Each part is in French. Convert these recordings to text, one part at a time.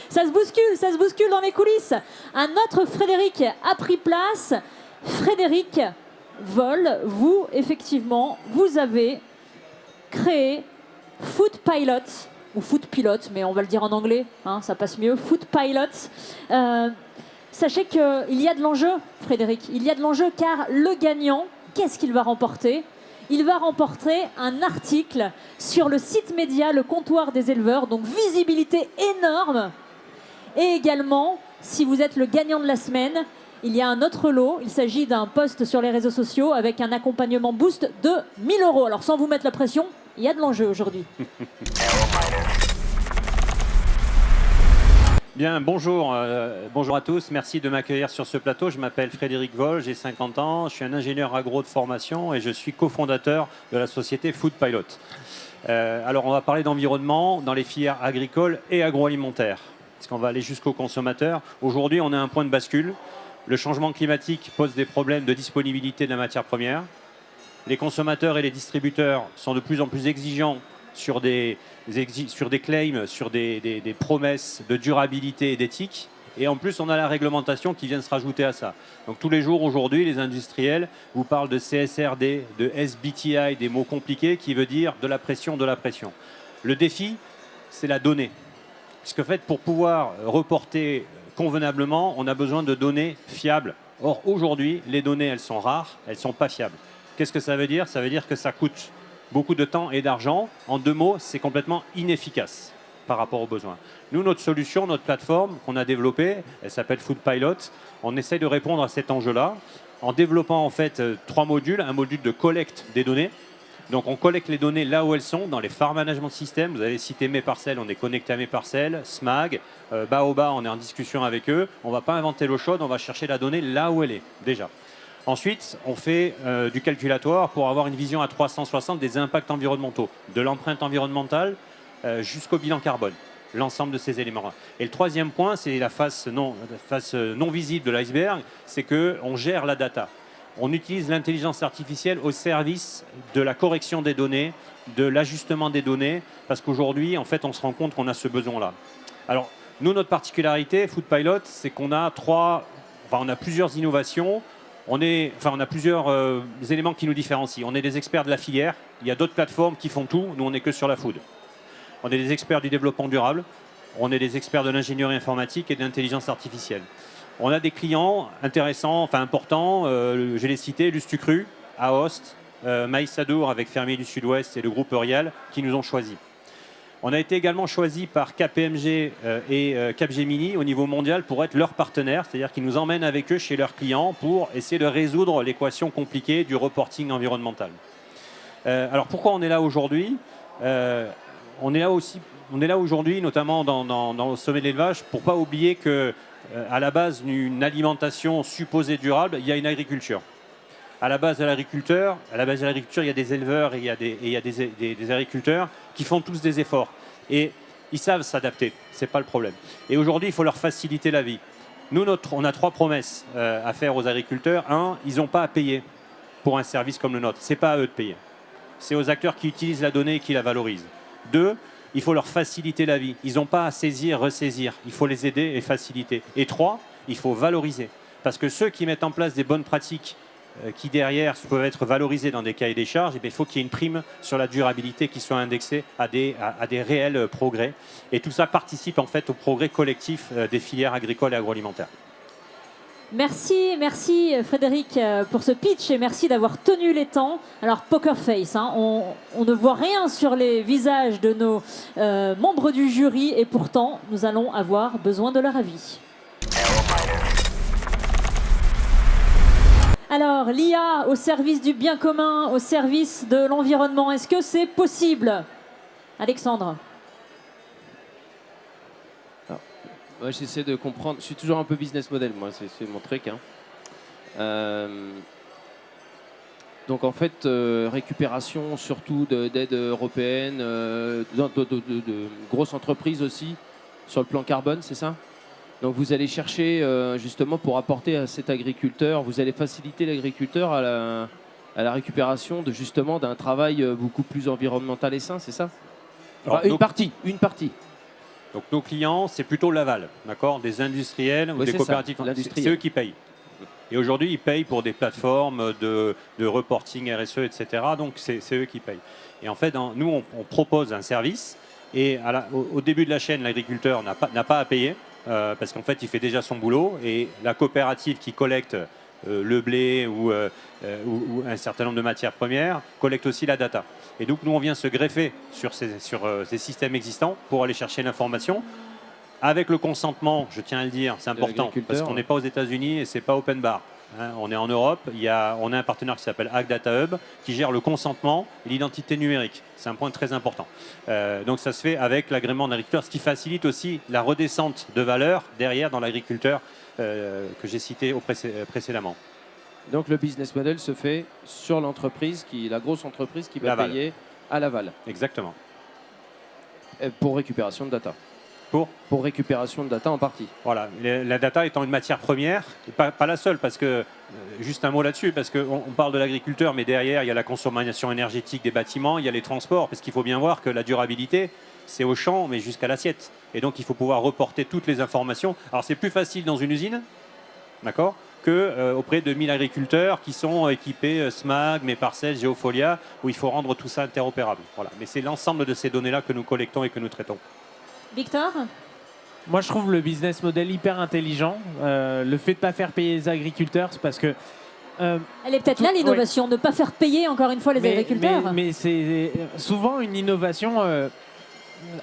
Ça se bouscule dans les coulisses. Un autre Frédéric a pris place. Frédéric Vol, vous, effectivement, vous avez créé Food Pilot, ou Food Pilot, mais on va le dire en anglais, hein, ça passe mieux, Food Pilot. Sachez qu'il y a de l'enjeu, Frédéric, il y a de l'enjeu car le gagnant, qu'est-ce qu'il va remporter ? Il va remporter un article sur le site média Le Comptoir des éleveurs, donc visibilité énorme. Et également, si vous êtes le gagnant de la semaine, il y a un autre lot. Il s'agit d'un post sur les réseaux sociaux avec un accompagnement boost de 1 000 €. Alors sans vous mettre la pression, il y a de l'enjeu aujourd'hui. Bien, bonjour, bonjour à tous. Merci de m'accueillir sur ce plateau. Je m'appelle Frédéric Vol, j'ai 50 ans. Je suis un ingénieur agro de formation et je suis cofondateur de la société Food Pilot. Alors, on va parler d'environnement dans les filières agricoles et agroalimentaires, parce qu'on va aller jusqu'au consommateur. Aujourd'hui, on est à un point de bascule. Le changement climatique pose des problèmes de disponibilité de la matière première. Les consommateurs et les distributeurs sont de plus en plus exigeants sur des claims, sur des promesses de durabilité et d'éthique. Et en plus, on a la réglementation qui vient se rajouter à ça. Donc tous les jours, aujourd'hui, les industriels vous parlent de CSRD, de SBTI, des mots compliqués qui veut dire de la pression, de la pression. Le défi, c'est la donnée. Parce que, en fait, pour pouvoir reporter convenablement, on a besoin de données fiables. Or, aujourd'hui, les données, elles sont rares, elles ne sont pas fiables. Qu'est-ce que ça veut dire ? Ça veut dire que ça coûte beaucoup de temps et d'argent. En 2 mots, c'est complètement inefficace par rapport aux besoins. Nous, notre solution, notre plateforme qu'on a développée, elle s'appelle Food Pilot. On essaie de répondre à cet enjeu-là en développant en fait 3 modules. Un module de collecte des données. Donc, on collecte les données là où elles sont, dans les Farm Management Systems. Vous avez cité Mes Parcelles, on est connecté à Mes Parcelles. SMAG, Baoba, on est en discussion avec eux. On ne va pas inventer l'eau chaude, on va chercher la donnée là où elle est, déjà. Ensuite, on fait du calculatoire pour avoir une vision à 360 des impacts environnementaux, de l'empreinte environnementale jusqu'au bilan carbone, l'ensemble de ces éléments-là. Et le 3e point, c'est la face non visible de l'iceberg, c'est qu'on gère la data. On utilise l'intelligence artificielle au service de la correction des données, de l'ajustement des données, parce qu'aujourd'hui, en fait, on se rend compte qu'on a ce besoin-là. Alors, nous, notre particularité, Food Pilot, c'est qu'on a on a plusieurs innovations. On a plusieurs éléments qui nous différencient. On est des experts de la filière. Il y a d'autres plateformes qui font tout. Nous, on n'est que sur la food. On est des experts du développement durable. On est des experts de l'ingénierie informatique et de l'intelligence artificielle. On a des clients intéressants, importants. Je les cités, Lustucru, Aoste, Maïs Adour avec Fermier du Sud-Ouest et le groupe Eurial qui nous ont choisis. On a été également choisi par KPMG et Capgemini au niveau mondial pour être leurs partenaires, c'est-à-dire qu'ils nous emmènent avec eux chez leurs clients pour essayer de résoudre l'équation compliquée du reporting environnemental. Alors pourquoi on est là aujourd'hui ? On est là aujourd'hui, notamment dans le sommet de l'élevage, pour ne pas oublier qu'à la base d'une alimentation supposée durable, il y a une agriculture. À la base de l'agriculture, il y a des éleveurs et il y a des agriculteurs qui font tous des efforts. Et ils savent s'adapter, ce n'est pas le problème. Et aujourd'hui, il faut leur faciliter la vie. Nous, on a 3 promesses à faire aux agriculteurs. 1, ils n'ont pas à payer pour un service comme le nôtre. Ce n'est pas à eux de payer. C'est aux acteurs qui utilisent la donnée et qui la valorisent. 2, il faut leur faciliter la vie. Ils n'ont pas à saisir, ressaisir. Il faut les aider et faciliter. Et 3, il faut valoriser. Parce que ceux qui mettent en place des bonnes pratiques qui derrière peuvent être valorisés dans des cahiers des charges, il faut qu'il y ait une prime sur la durabilité qui soit indexée à des réels progrès. Et tout ça participe en fait au progrès collectif des filières agricoles et agroalimentaires. Merci Frédéric pour ce pitch et merci d'avoir tenu les temps. Alors poker face, hein, on ne voit rien sur les visages de nos membres du jury et pourtant nous allons avoir besoin de leur avis. Alors, l'IA au service du bien commun, au service de l'environnement, est-ce que c'est possible ? Alexandre. Moi, j'essaie de comprendre. Je suis toujours un peu business model, moi, c'est mon truc. Hein. Donc, en fait, récupération surtout d'aides européennes, de grosses entreprises aussi, sur le plan carbone, c'est ça ? Donc vous allez chercher justement pour apporter à cet agriculteur, vous allez faciliter l'agriculteur à la récupération d'un travail beaucoup plus environnemental et sain, c'est ça ? Une partie. Donc nos clients, c'est plutôt l'aval, d'accord, des industriels ou Oui, des c'est coopératives. ça, l'industriel. C'est eux qui payent. Et aujourd'hui, ils payent pour des plateformes de reporting RSE, etc. Donc c'est eux qui payent. Et en fait, nous, on propose un service. Et au début de la chaîne, l'agriculteur n'a pas à payer parce qu'en fait, il fait déjà son boulot. Et la coopérative qui collecte le blé ou un certain nombre de matières premières collecte aussi la data. Et donc, nous, on vient se greffer sur ces systèmes existants pour aller chercher l'information. Avec le consentement, je tiens à le dire, c'est important, parce qu'on n'est pas aux États-Unis et c'est pas open bar. Hein, on est en Europe, on a un partenaire qui s'appelle Ag Data Hub qui gère le consentement et l'identité numérique. C'est un point très important. Donc ça se fait avec l'agrément de l'agriculteur, ce qui facilite aussi la redescente de valeur derrière dans l'agriculteur que j'ai cité précédemment. Donc le business model se fait sur l'entreprise, la grosse entreprise qui va L'aval. payer à l'aval Exactement. pour récupération de data. Pour récupération de data en partie. Voilà, la data étant une matière première, et pas la seule, parce que, juste un mot là-dessus, parce qu'on parle de l'agriculteur, mais derrière, il y a la consommation énergétique des bâtiments, il y a les transports, parce qu'il faut bien voir que la durabilité, c'est au champ, mais jusqu'à l'assiette. Et donc, il faut pouvoir reporter toutes les informations. Alors, c'est plus facile dans une usine, d'accord, que auprès de 1000 agriculteurs qui sont équipés SMAG, Mes Parcelles, Geofolia, où il faut rendre tout ça interopérable. Voilà. Mais c'est l'ensemble de ces données-là que nous collectons et que nous traitons. Victor? Moi, je trouve le business model hyper intelligent. Le fait de ne pas faire payer les agriculteurs, c'est parce que... Elle est peut-être là l'innovation, ne pas faire payer encore une fois les agriculteurs. Mais c'est souvent une innovation,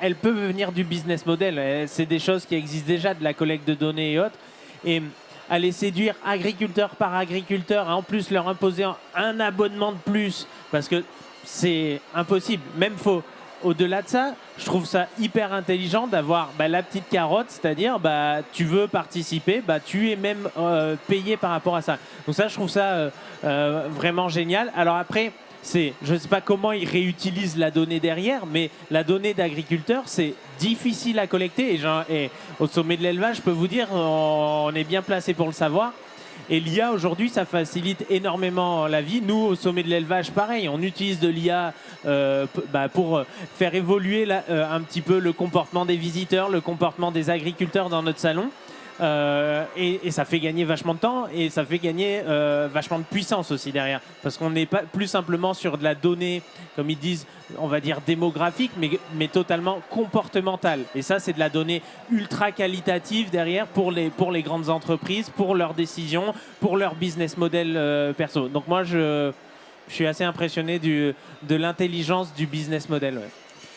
elle peut venir du business model. C'est des choses qui existent déjà, de la collecte de données et autres. Et aller séduire agriculteur par agriculteur, et en plus leur imposer un abonnement de plus, parce que c'est impossible. Même faux. Au-delà de ça, je trouve ça hyper intelligent d'avoir la petite carotte, c'est-à-dire tu veux participer, tu es même payé par rapport à ça. Donc ça, je trouve ça vraiment génial. Alors après, je ne sais pas comment ils réutilisent la donnée derrière, mais la donnée d'agriculteur, c'est difficile à collecter. Et au sommet de l'élevage, je peux vous dire, on est bien placé pour le savoir. Et l'IA, aujourd'hui, ça facilite énormément la vie. Nous, au sommet de l'élevage, pareil, on utilise de l'IA pour faire évoluer un petit peu le comportement des visiteurs, le comportement des agriculteurs dans notre salon. Et ça fait gagner vachement de temps et ça fait gagner vachement de puissance aussi derrière. Parce qu'on n'est pas plus simplement sur de la donnée, comme ils disent, on va dire démographique, mais totalement comportementale. Et ça, c'est de la donnée ultra qualitative derrière pour les grandes entreprises, pour leurs décisions, pour leur business model perso. Donc moi, je suis assez impressionné de l'intelligence du business model. Ouais.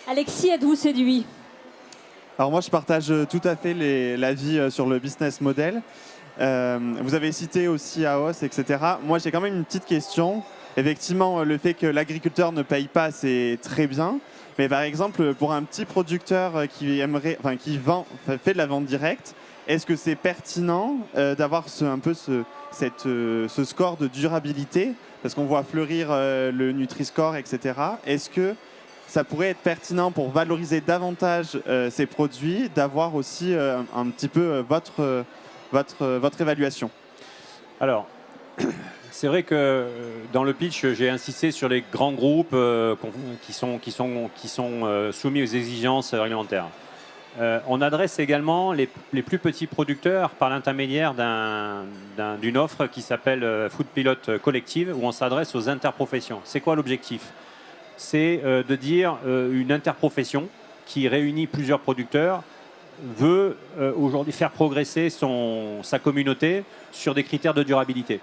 Alexis, êtes-vous séduit? Alors moi, je partage tout à fait l'avis sur le business model. Vous avez cité aussi AOS, etc. Moi, j'ai quand même une petite question. Effectivement, le fait que l'agriculteur ne paye pas, c'est très bien. Mais par exemple, pour un petit producteur qui fait de la vente directe, est-ce que c'est pertinent d'avoir un peu ce score de durabilité? Parce qu'on voit fleurir le Nutri-Score, etc. Est-ce que ça pourrait être pertinent pour valoriser davantage ces produits, d'avoir aussi un petit peu votre évaluation? Alors, c'est vrai que dans le pitch, j'ai insisté sur les grands groupes qui sont soumis aux exigences réglementaires. On adresse également les plus petits producteurs par l'intermédiaire d'une offre qui s'appelle Food Pilot Collective, où on s'adresse aux interprofessions. C'est quoi l'objectif? C'est de dire une interprofession qui réunit plusieurs producteurs veut aujourd'hui faire progresser sa communauté sur des critères de durabilité.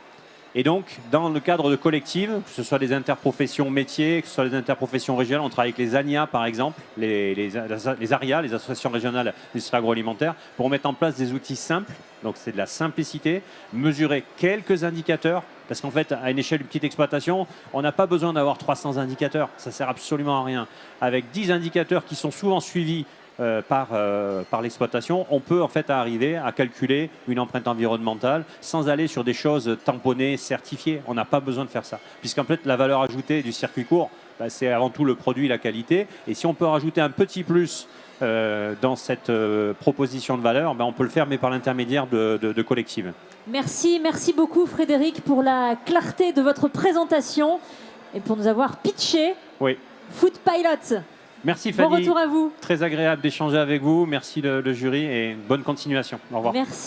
Et donc, dans le cadre de collectives, que ce soit des interprofessions métiers, que ce soit des interprofessions régionales, on travaille avec les ANIA par exemple, les ARIA, les associations régionales d'industrie agroalimentaire, pour mettre en place des outils simples, donc c'est de la simplicité, mesurer quelques indicateurs, parce qu'en fait, à une échelle d'une petite exploitation, on n'a pas besoin d'avoir 300 indicateurs, ça ne sert absolument à rien. Avec 10 indicateurs qui sont souvent suivis par l'exploitation, on peut en fait arriver à calculer une empreinte environnementale sans aller sur des choses tamponnées, certifiées. On n'a pas besoin de faire ça. Puisqu'en fait, la valeur ajoutée du circuit court, c'est avant tout le produit, la qualité. Et si on peut rajouter un petit plus dans cette proposition de valeur, on peut le faire, mais par l'intermédiaire de collectives. Merci beaucoup Frédéric pour la clarté de votre présentation et pour nous avoir pitché Oui. Food Pilot. Merci Bon Fanny. retour à vous. Très agréable d'échanger avec vous. Merci le jury et bonne continuation. Au revoir. Merci.